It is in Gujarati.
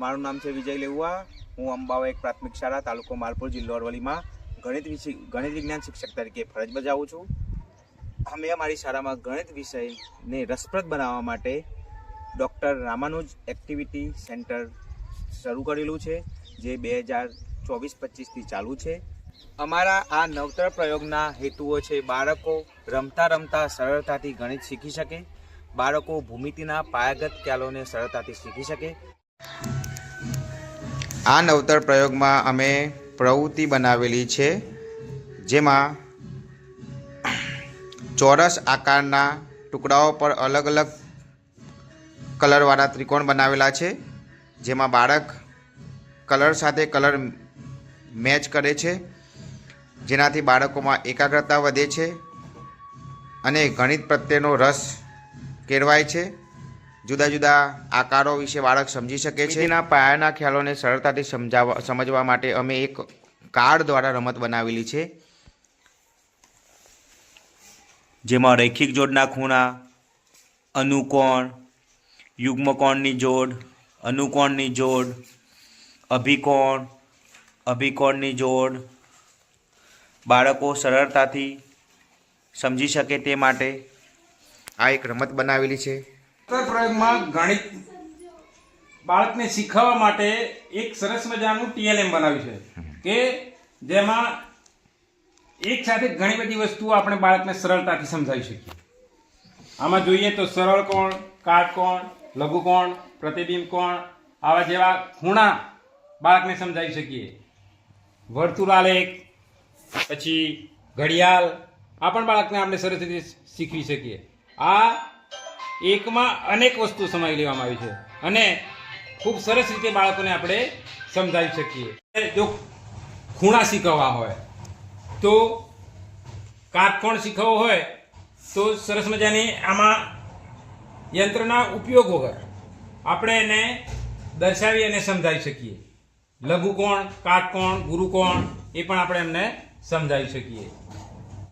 મારું નામ છે વિજય લેવા। હું અંબાવા એક પ્રાથમિક શાળા તાલુકો માલપુર જિલ્લો અરવલ્લીમાં ગણિત વિજ્ઞાન શિક્ષક તરીકે ફરજ બજાવું છું। અમે અમારી શાળામાં ગણિત વિષયને રસપ્રદ બનાવવા માટે ડૉક્ટર રામાનુજ એક્ટિવિટી સેન્ટર શરૂ કરેલું છે, જે 2024-25થી ચાલુ છે। અમારા આ નવતર પ્રયોગના હેતુઓ છે બાળકો રમતા રમતા સરળતાથી ગણિત શીખી શકે, બાળકો ભૂમિતિના પાયાગત ખ્યાલોને સરળતાથી શીખી શકે। આ નવતર પ્રયોગમાં અમે પ્રવૃત્તિ બનાવેલી છે, જેમાં ચોરસ આકારના ટુકડાઓ પર અલગ અલગ કલરવાળા ત્રિકોણ બનાવેલા છે, જેમાં બાળક કલર સાથે કલર મેચ કરે છે, જેનાથી બાળકોમાં એકાગ્રતા વધે છે અને ગણિત પ્રત્યેનો રસ કેળવાય છે। જુદા જુદા આકારો વિશે બાળક સમજી શકે છે। એના પાયાના ખ્યાલોને સરળતાથી સમજવા માટે અમે એક કાર્ડ દ્વારા રમત બનાવેલી છે, જેમાં રૈખિક જોડના ખૂણા, અનુકોણ, યુગ્મકોણની જોડ, અનુકોણની જોડ, અભિકોણની જોડ બાળકો સરળતાથી સમજી શકે તે માટે આ એક રમત બનાવેલી છે। પ્રયોગમાં ગણિત બાળકને શીખવવા માટે એક સરસ મજાનું TLM બનાવ્યું છે કે જેમાં એક સાથે ઘણી બધી વસ્તુઓ આપણે બાળકને સરળતાથી સમજાવી શકીએ। આમાં જોઈએ તો સરળ કોણ, કાટકોણ, લઘુકોણ, પ્રતિબિંબ કોણ આવા જેવા ખૂણા બાળકને સમજાવી શકીએ। વર્તુળાલેખ, પછી ઘડિયાળ આ પણ બાળકને આપણે સરસ રીતે શીખવી શકીએ। આ એકમાં અનેક વસ્તુ સમાવી લેવામાં આવી છે અને ખૂબ સરસ રીતે બાળકોને આપણે સમજાવી શકીએ। જો ખૂણા શીખવવા હોય તો કાટકોણ શીખવવો હોય તો સરસ મજાની આમાં યંત્રના ઉપયોગ વગર આપણે એને દર્શાવી અને સમજાવી શકીએ। લઘુકોણ, કાટકોણ, ગુરુકોણ એ પણ આપણે એમને સમજાવી શકીએ।